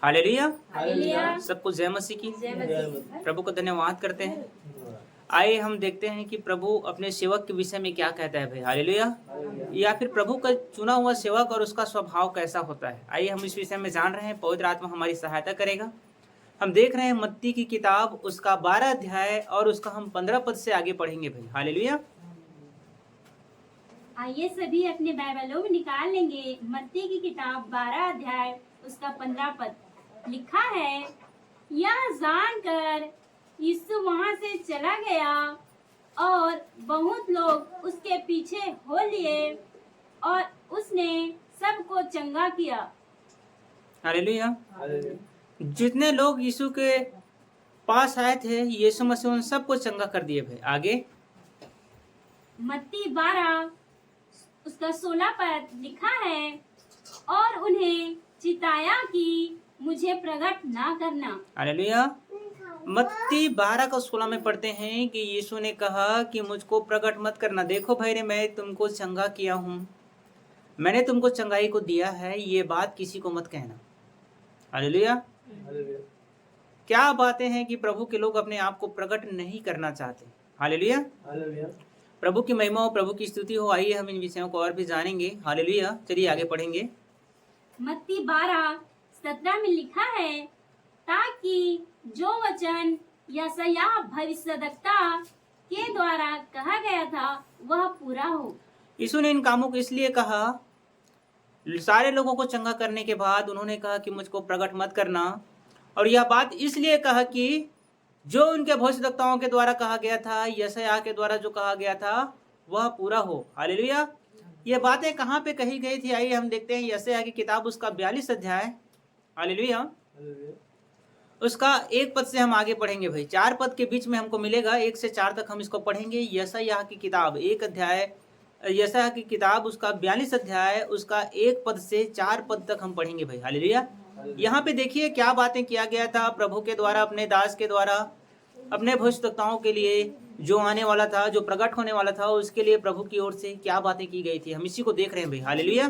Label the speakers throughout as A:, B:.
A: Hallelujah.
B: Hallelujah.
A: सबको जय मसीह की।
B: जय मसीह।
A: प्रभु को धन्यवाद करते हैं। आइए हम देखते हैं कि प्रभु अपने सेवक के विषय में क्या कहता है भाई। हालेलुया। या फिर प्रभु का चुना हुआ सेवक और उसका स्वभाव कैसा होता है। आइए हम इस विषय में जान रहे हैं। पवित्र आत्मा हमारी सहायता करेगा। हम देख रहे हैं मत्ती की किताब उसका 12 अध्याय और उसका हम 15 पद से आगे पढ़ेंगे भाई। हालेलुया।
B: आइए सभी अपने बाइबलों में निकाल लेंगे। मत्ती की किताब 12 अध्याय उसका 15 पद। लिखा है, यह जानकर यीशु वहां से चला गया और बहुत लोग उसके पीछे हो लिए और उसने सबको चंगा किया।
A: हालेलुया। जितने लोग यीशु के पास आए थे यीशु मसीह उन सबको चंगा कर दिए भाई। आगे
B: मत्ती 12 उसका 16 पद लिखा है, और उन्हें चिताया कि मुझे प्रकट ना करना।
A: हालेलुया। मत्ती 12 का 16 में पढ़ते हैं कि यीशु ने कहा कि मुझको प्रकट मत करना। देखो भाई रे, मैं तुमको चंगा किया हूँ, मैंने तुमको चंगाई को दिया है, ये बात किसी को मत कहना। हालेलुया। क्या बातें हैं कि प्रभु के लोग अपने आप को प्रकट नहीं करना चाहते। हालेलुया। प्रभु की महिमा हो, प्रभु की स्तुति हो। आइए हम इन विषयों को और भी जानेंगे। हालेलुया। चलिए आगे पढ़ेंगे।
B: मत्ती 12:17 में लिखा है, ताकि जो वचन यशायाह भविष्यद्वक्ता के द्वारा कहा गया था वह पूरा हो।
A: यीशु ने इन कामों को इसलिए कहा, सारे लोगों को चंगा करने के बाद उन्होंने कहा कि मुझको प्रकट मत करना, और यह बात इसलिए कहा कि जो उनके भविष्यद्वक्ताओं के द्वारा कहा गया था, यशायाह के द्वारा जो कहा गया था वह पूरा हो। हालेलुया। ये बातें कहाँ पे कही गई थी? आइए हम देखते हैं यशायाह की किताब उसका 42 अध्याय। हालेलुया। उसका 1 पद से हम आगे पढ़ेंगे भाई। 4 पद के बीच में हमको मिलेगा, 1 से 4 तक हम इसको पढ़ेंगे। यशायाह की किताब 1 अध्याय, यशायाह की किताब उसका 42 अध्याय उसका 1 पद से 4 पद तक हम पढ़ेंगे भाई। हालेलुया। यहाँ पे देखिए क्या बातें किया गया था प्रभु के द्वारा, अपने दास के द्वारा, अपने भविष्यद्वक्ताओं के लिए, जो आने वाला था, जो प्रकट होने वाला था, उसके लिए प्रभु की ओर से क्या बातें की गई थी। हम इसी को देख रहे हैं भाई। हालेलुया।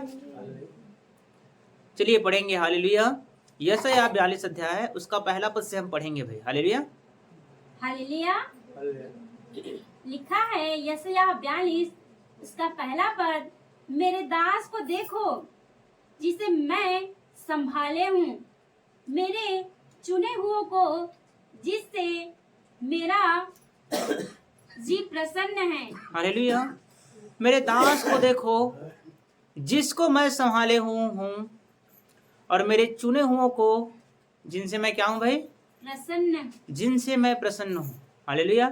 A: चलिए पढ़ेंगे। हालेलुया। यशायाह 42 अध्याय उसका 1 पद से हम पढ़ेंगे भाई। हालेलुया।
B: हालेलुया। लिखा है यशायाह 42 उसका 1 पद, मेरे दास को देखो जिसे मैं संभाले हूँ, मेरे चुने हुओं को जिससे मेरा जी प्रसन्न है।
A: हालेलुया। मेरे दास को देखो जिसको मैं संभाले हूँ, और मेरे चुने हुओं को जिनसे मैं क्या हूँ भाई?
B: प्रसन्न।
A: जिनसे मैं प्रसन्न हूँ। हालेलुया।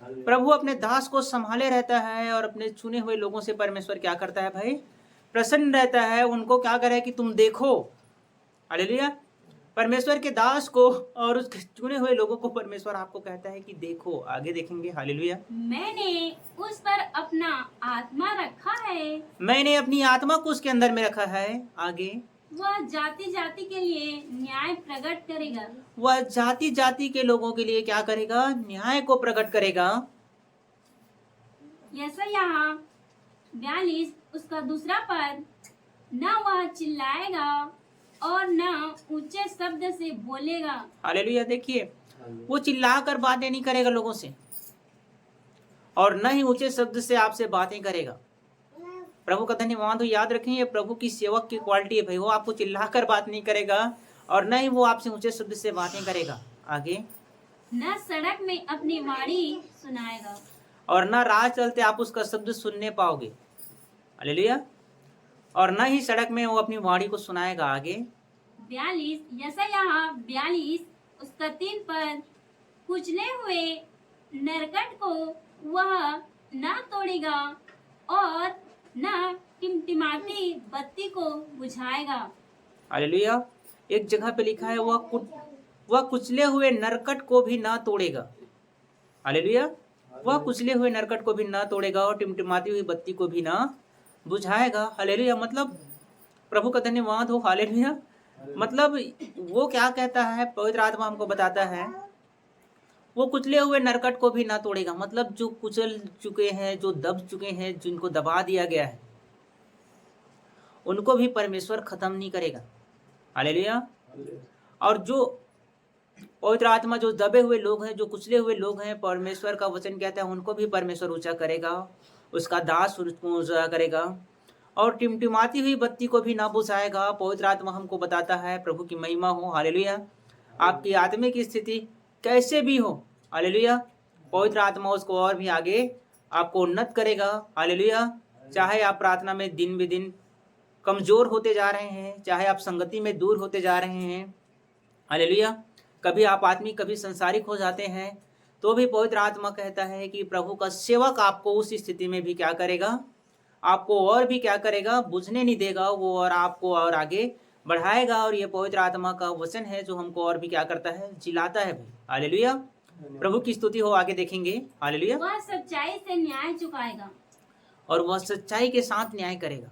A: प्रभु अपने दास को संभाले रहता है और अपने चुने हुए लोगों से परमेश्वर क्या करता है भाई? प्रसन्न रहता है। उनको क्या करे कि तुम देखो। हालेलुया। परमेश्वर के दास को और उसके चुने हुए लोगों को परमेश्वर आपको कहता है कि देखो। आगे देखेंगे। हालेलुया।
B: मैंने उस पर अपना आत्मा रखा है,
A: मैंने अपनी आत्मा को उसके अंदर में रखा है। आगे
B: वह जाति जाति के लिए न्याय प्रकट करेगा।
A: वह जाति जाति के लोगों के लिए क्या करेगा? न्याय को प्रकट करेगा।
B: यशायाह 42 उसका 2 पद, न वह चिल्लाएगा और न ऊंचे शब्द से बोलेगा।
A: हालेलुया। देखिए, वो चिल्लाकर बातें नहीं करेगा लोगों से, और न ही ऊंचे शब्द से आपसे बातें करेगा। प्रभु का धन्यवाद हो। याद रखें, ये प्रभु की सेवक की क्वालिटी है भाई। वो आपको चिल्लाकर बात नहीं करेगा और न ही वो आपसे ऊंचे शब्द से बातें करेगा। आगे,
B: न सड़क में अपनी वाणी सुनाएगा,
A: और न राह चलते आप उसका शब्द सुनने पाओगे। हालेलुया। और न ही सड़क में वो अपनी वाणी को सुनाएगा। आगे
B: 42 यशायाह 42 उसका 3 पद, कुचले हुए नरकट को वह न तोड़ेगा और न टिमटिमाती बत्ती को बुझाएगा।
A: हालेलुया। एक जगह पे लिखा है वह कुचले हुए नरकट को भी ना तोड़ेगा। हालेलुया। वह कुचले हुए नरकट को भी ना तोड़ेगा और टिमटिमाती हुई बत्ती को भी ना बुझाएगा। हालेलुया। मतलब प्रभु का धन्यवाद हो। हालेलुया। मतलब वो क्या कहता है, पवित्र आत्मा हमको बताता है, वो कुचले हुए नरकट को भी ना तोड़ेगा। मतलब जो कुचल चुके हैं, जो दब चुके हैं, जिनको दबा दिया गया है, उनको भी परमेश्वर खत्म नहीं करेगा। हालेलुया। और जो पवित्र आत्मा जो दबे हुए लोग हैं, जो कुचले हुए लोग हैं, परमेश्वर का वचन कहता है उनको भी परमेश्वर ऊंचा करेगा, उसका दास उसको ऊंचा करेगा और टिमटिमाती हुई बत्ती को भी ना बुझाएगा। पवित्र आत्मा हमको बताता है, प्रभु की महिमा हो, हालेलुया। आपकी आत्मिक स्थिति कैसे भी हो, हालेलुया, पवित्र आत्मा उसको और भी आगे आपको उन्नत करेगा, हालेलुया। चाहे आप प्रार्थना में दिन ब दिन कमजोर होते जा रहे हैं, चाहे आप संगति में दूर होते जा रहे हैं, हालेलुया, कभी आप आत्मिक कभी संसारिक हो जाते हैं, तो भी पवित्र आत्मा कहता है कि प्रभु का सेवक आपको उस स्थिति में भी क्या करेगा, आपको और भी क्या करेगा, बुझने नहीं देगा वो, और आपको और आगे बढ़ाएगा। और ये पवित्र आत्मा का वचन है जो हमको और भी क्या करता है, जिलाता है भाई, हालेलुया। प्रभु की स्तुति हो, आगे देखेंगे, हालेलुया।
B: वह सच्चाई से न्याय चुकाएगा
A: और वह सच्चाई के साथ न्याय करेगा,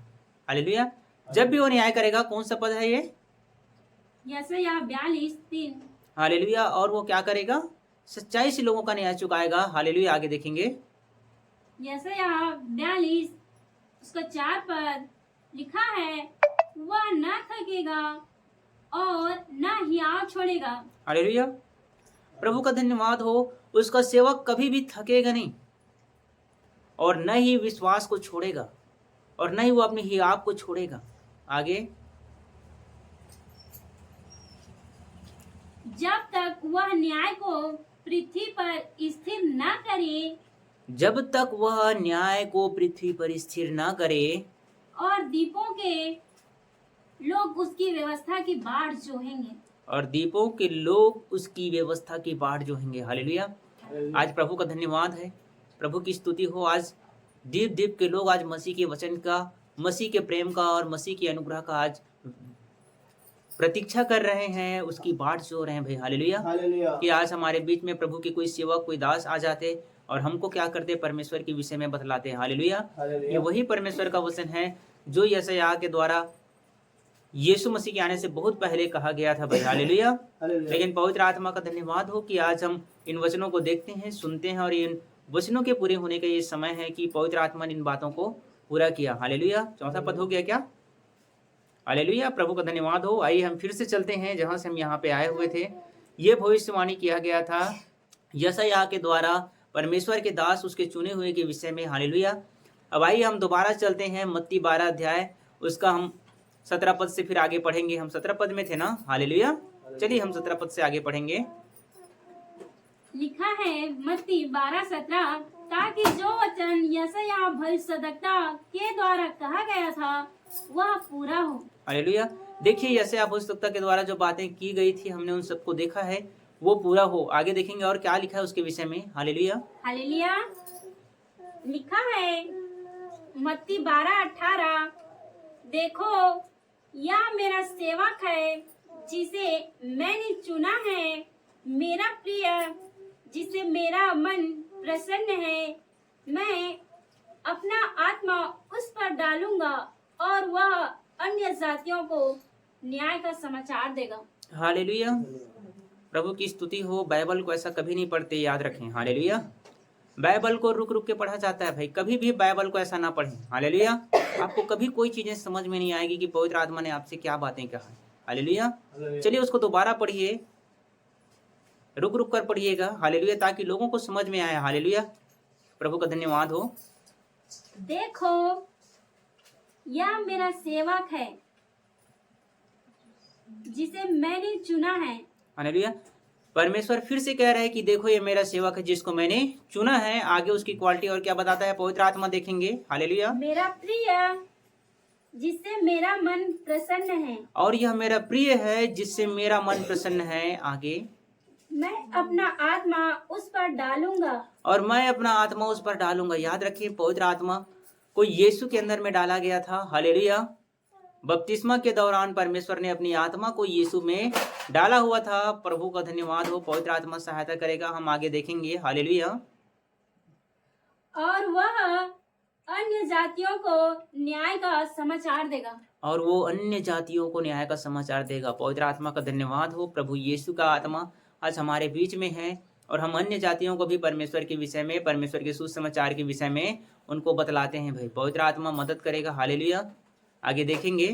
A: हालेलुया। जब भी वो न्याय करेगा, कौन सा पद है ये,
B: यशायाह 42:3,
A: हालेलुया। और वो क्या करेगा, सच्चाई से लोगों का न्याय चुकाएगा, हालेलुया। आगे देखेंगे,
B: यशायाह 42 उसका 4 पद लिखा है, वह न थकेगा और न हियाव छोड़ेगा।
A: हालेलुया। प्रभु का धन्यवाद हो, उसका सेवक कभी भी थकेगा नहीं और न ही विश्वास को छोड़ेगा और न ही वो अपनी हियाव को छोड़ेगा। आगे,
B: जब तक वह न्याय को पृथ्वी पर स्थिर न करे,
A: जब तक वह न्याय को पृथ्वी पर स्थिर न करे
B: और दीपों के लोग उसकी व्यवस्था की बाढ़ जोहेंगे,
A: और दीपों के लोग उसकी व्यवस्था की बाढ़ जोहेंगे, हालेलुया। आज प्रभु का धन्यवाद है, प्रभु की स्तुति हो। आज दीप दीप के लोग आज मसीह के वचन का, मसीह के प्रेम का और मसीह के अनुग्रह का आज प्रतीक्षा कर रहे हैं, उसकी बाट जो रहे हैं भाई, हालेलुया। कि आज हमारे बीच में प्रभु के कोई सेवक, कोई दास आ जाते और हमको क्या करते, परमेश्वर के विषय में बतलाते हैं, हालेलुया। ये वही परमेश्वर का वचन है जो यशायाह के द्वारा यीशु मसीह के आने से बहुत पहले कहा गया था भाई, हालेलुया। लेकिन पवित्र आत्मा का धन्यवाद हो कि आज हम इन वचनों को देखते हैं, सुनते हैं और इन वचनों के पूरे होने का ये समय है कि पवित्र आत्मा ने इन बातों को पूरा किया, हालेलुया। चौथा पद हो गया क्या, हालेलुया। प्रभु का धन्यवाद हो। आइए हम फिर से चलते हैं जहां से हम यहाँ पे आए हुए थे। ये भविष्यवाणी किया गया था यशायाह के द्वारा परमेश्वर के दास उसके चुने हुए के विषय में, हालेलुया। अब आइए हम दोबारा चलते हैं मत्ती 12 अध्याय, उसका हम 17 पद से फिर आगे पढ़ेंगे। हम 17 पद में थे ना, हालेलुया। चलिए हम 17 पद से आगे पढ़ेंगे।
B: लिखा है मत्ती 12:17, ताकि जो वचन यशायाह भविष्यद्वक्ता के द्वारा कहा गया था वह पूरा हो,
A: हालेलुया। देखिए यशायाह भविष्यद्वक्ता के द्वारा जो बातें की गई थी, हमने उन सबको देखा है, वो पूरा हो। आगे देखेंगे और क्या लिखा है उसके विषय में, हालेलुया।
B: हालेलुया। लिखा है मत्ती 12:18, देखो यह मेरा सेवक है जिसे मैंने चुना है, मेरा प्रिय जिसे मेरा मन प्रसन्न है, मैं अपना आत्मा उस पर डालूंगा और वह अन्य जातियों को न्याय का समाचार देगा,
A: हालेलुया। प्रभु की स्तुति हो। बाइबल को ऐसा कभी नहीं पढ़ते, याद रखें, हालेलुया। बाइबल को रुक रुक के पढ़ा जाता है भाई, कभी भी बाइबल को ऐसा ना पढ़ें, हालेलुया। आपको कभी कोई चीजें समझ में नहीं आएगी कि पवित्र आत्मा ने आपसे क्या बातें कहा है, हालेलुया। चलिए उसको दोबारा पढ़िए, रुक रुक कर पढ़िएगा, हालेलुया, ताकि लोगों को समझ में आए, हालेलुया। प्रभु का धन्यवाद हो।
B: देखो यह मेरा सेवक है जिसे मैंने चुना है,
A: हालेलुया। परमेश्वर फिर से कह रहे हैं कि देखो ये मेरा सेवक है जिसको मैंने चुना है। आगे उसकी क्वालिटी और क्या बताता है पवित्र आत्मा, देखेंगे, हालेलुया।
B: मेरा प्रिय जिससे मेरा मन प्रसन्न है,
A: और यह मेरा प्रिय है जिससे मेरा मन प्रसन्न है। आगे,
B: मैं अपना आत्मा उस पर डालूंगा,
A: और मैं अपना आत्मा उस पर डालूंगा। याद रखिए पवित्र आत्मा को यीशु के अंदर में डाला गया था, हालेलुया। बपतिस्मा के दौरान परमेश्वर ने अपनी आत्मा को यीशु में डाला हुआ था। प्रभु का धन्यवाद हो, पवित्र आत्मा सहायता करेगा, हम आगे देखेंगे, हालेलुया।
B: और वह अन्य जातियों को न्याय का समाचार देगा,
A: और वो अन्य जातियों को न्याय का समाचार देगा। पवित्र आत्मा का धन्यवाद हो। प्रभु यीशु का आत्मा आज हमारे बीच में है और हम अन्य जातियों को भी परमेश्वर के विषय में, परमेश्वर के सुसमाचार के विषय में उनको बतलाते हैं भाई। पवित्र आत्मा मदद करेगा, हालेलुया। आगे देखेंगे,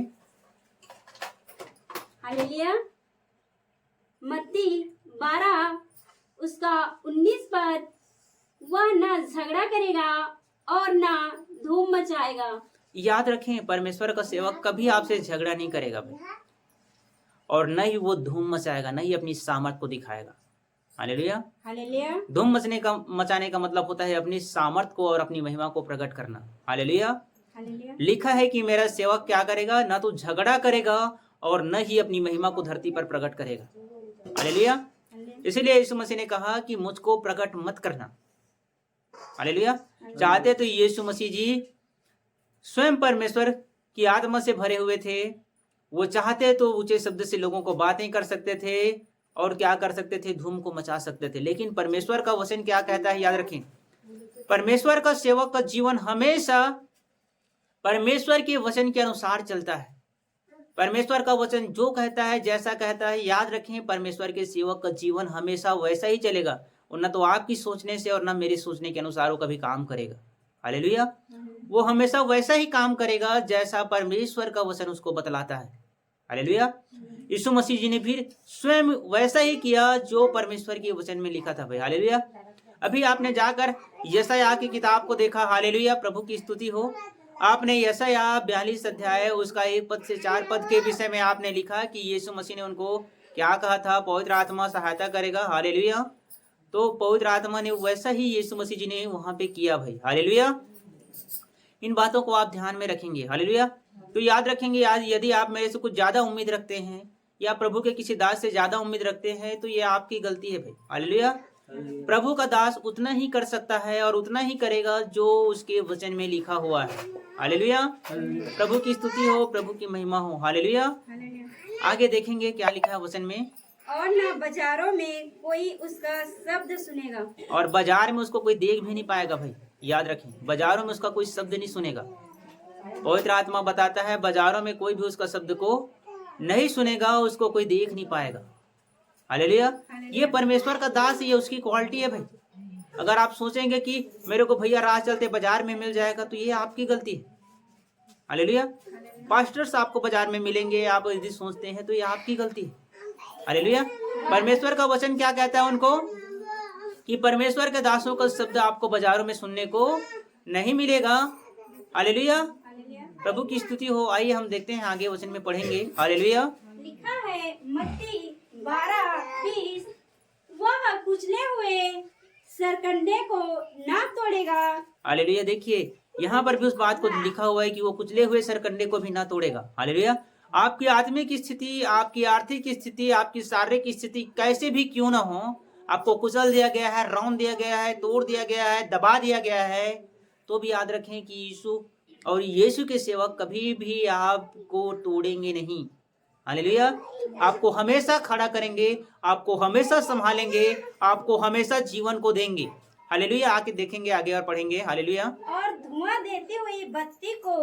B: हालेलुया। मत्ती 12 उसका 19 पद, वह ना झगड़ा करेगा और ना धूम मचाएगा।
A: याद रखें, परमेश्वर का सेवक कभी आपसे झगड़ा नहीं करेगा भाई, और न ही वो धूम मचाएगा, न ही अपनी सामर्थ को दिखाएगा। हालेलुया।
B: हालेलुया।
A: धूम मचाने का मतलब होता है अपनी सामर्थ को और अपनी महिमा को प्रकट करना। हालेलुया।
B: हालेलुया।
A: लिखा है कि मेरा सेवक क्या करेगा, ना तो झगड़ा करेगा और न ही अपनी महिमा को धरती पर प्रकट करेगा। हालेलुया। इसलिए यीशु मसीह ने कहा कि मुझको प्रकट मत करना। हालेलुया। चाहते तो यीशु मसीह जी स्वयं परमेश्वर की आत्मा से भरे हुए थे। वो चाहते तो ऊंचे शब्द से लोगों को बातें कर सकते थे और क्या कर सकते थे, धूम को मचा सकते थे। लेकिन परमेश्वर का वचन क्या कहता है, याद रखें, परमेश्वर का सेवक का जीवन हमेशा परमेश्वर के वचन के अनुसार चलता है। परमेश्वर का वचन जो कहता है, जैसा कहता है, याद रखें, परमेश्वर के सेवक का जीवन हमेशा वैसा ही चलेगा। और न तो आपकी सोचने से और न मेरे सोचने के अनुसार वो कभी काम करेगा। हालेलुया। वो हमेशा वैसा ही काम करेगा जैसा परमेश्वर का वचन उसको बतलाता है। हालेलुया। यीशु मसीह जी ने फिर स्वयं वैसा ही किया जो परमेश्वर के वचन में लिखा था भाई। हालेलुया। अभी आपने जाकर यशायाह की किताब को देखा। हालेलुया, प्रभु की स्तुति हो। आपने यशायाह 42 अध्याय उसका 1 पद से 4 पद के विषय में आपने लिखा कि यीशु मसीह ने उनको क्या कहा था, पवित्र आत्मा सहायता करेगा। हालेलुया। तो पवित्र आत्मा ने वैसा ही यीशु मसीह जी ने वहां पे किया भाई। हालेलुया। इन बातों को आप ध्यान में रखेंगे। हालेलुया। तो याद रखेंगे, यदि आप मेरे से कुछ ज्यादा उम्मीद रखते हैं या प्रभु के किसी दास से ज्यादा उम्मीद रखते हैं तो ये आपकी गलती है भाई। हालेलुया। प्रभु का दास उतना ही कर सकता है और उतना ही करेगा जो उसके वचन में लिखा हुआ है। हालेलुया। प्रभु की स्तुति हो, प्रभु की महिमा हो। हालेलुया। आगे देखेंगे क्या लिखा है वचन में।
B: और ना बाजारों में कोई उसका शब्द सुनेगा,
A: और बाजार में उसको कोई देख भी नहीं पाएगा भाई। याद रखें, बाजारों में उसका कोई शब्द नहीं सुनेगा। पवित्र आत्मा बताता है बाजारों में कोई भी उसका शब्द को नहीं सुनेगा, उसको कोई देख नहीं पाएगा। हालेलुया। ये परमेश्वर का दास, ये उसकी क्वालिटी है भाई। अगर आप सोचेंगे कि मेरे को भैया राह चलते बाजार में मिल जाएगा तो ये आपकी गलती है। हालेलुया। पास्टर्स आपको बाजार में मिलेंगे, आप यदि सोचते हैं तो ये आपकी गलती है। हालेलुया। परमेश्वर का वचन क्या कहता है उनको कि परमेश्वर के दासों का शब्द आपको बाजारों में सुनने को नहीं मिलेगा। हालेलुया। प्रभु की स्तुति हो। आइए हम देखते हैं आगे वचन में पढ़ेंगे। हालेलुया।
B: लिखा है मत्ती 12:20, वह कुचले हुए सरकंडे को ना तोड़ेगा।
A: हालेलुया। देखिए यहाँ पर भी उस बात को लिखा हुआ है कि वो कुचले हुए सरकंडे को भी ना तोड़ेगा। हालेलुया। आपकी आत्मिक स्थिति, आपकी आर्थिक स्थिति, आपकी शारीरिक स्थिति कैसे भी क्यों ना हो, आपको कुचल दिया गया है, रौंद दिया गया है, तोड़ दिया गया है, दबा दिया गया है, तो भी याद रखें कि यीशु और यीशु के सेवक कभी भी आपको तोड़ेंगे नहीं। हालेलुया। आपको हमेशा खड़ा करेंगे, आपको हमेशा संभालेंगे, आपको हमेशा जीवन को देंगे। हालेलुया। आके देखेंगे आगे और पढ़ेंगे। हालेलुया।
B: और धुआं देती हुई बत्ती को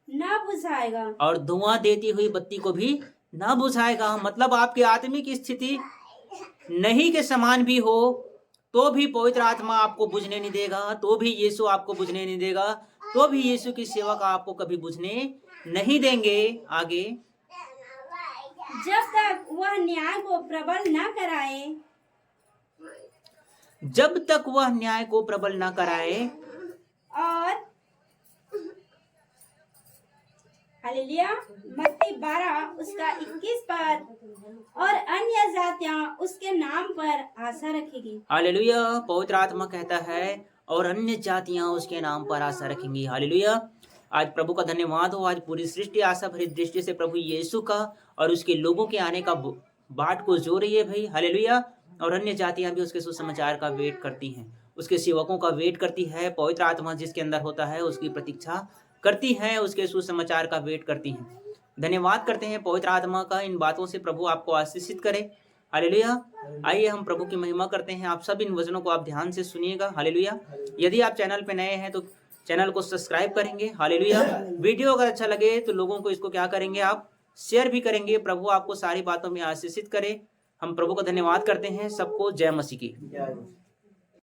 B: ना बुझाएगा।
A: और धुआं देती हुई बत्ती को भी ना बुझाएगा। मतलब आपकी आत्मिक स्थिति नहीं के समान भी हो तो भी पवित्र आत्मा आपको बुझने नहीं देगा, तो भी यीशु आपको बुझने नहीं देगा, तो भी यीशु की सेवा का आपको कभी बुझने नहीं देंगे। आगे,
B: जब तक वह न्याय को प्रबल न कराए,
A: जब तक वह न्याय को प्रबल न कराए
B: और हालेलुया, मत्ती 12 उसका 21 पद, और अन्य जातियां उसके नाम पर आशा रखेगी।
A: हालेलुया। पवित्र आत्मा कहता है और अन्य जातियां उसके नाम पर आशा रखेंगी। हालेलुया। आज प्रभु का धन्यवाद हो। आज पूरी सृष्टि आशा भरी दृष्टि से प्रभु यीशु का और उसके लोगों के आने का बाट को जो रही है भाई। हालेलुया। और अन्य जातियां भी उसके सुसमाचार का वेट करती हैं, उसके सेवकों का वेट करती है। पवित्र आत्मा जिसके अंदर होता है उसकी प्रतीक्षा करती हैं, उसके सुसमाचार का वेट करती हैं। धन्यवाद करते हैं पवित्र आत्मा का। इन बातों से प्रभु आपको आशीषित करे। हालेलुया। आइए हम प्रभु की महिमा करते हैं। आप सब इन वचनों को आप ध्यान से सुनिएगा। हालेलुया। यदि आप चैनल पे नए हैं तो चैनल को सब्सक्राइब करेंगे। हालेलुया। वीडियो अगर अच्छा लगे तो लोगों को इसको क्या करेंगे, आप शेयर भी करेंगे। प्रभु आपको सारी बातों में आशीषित करे। हम प्रभु का धन्यवाद करते हैं। सबको जय मसीह की।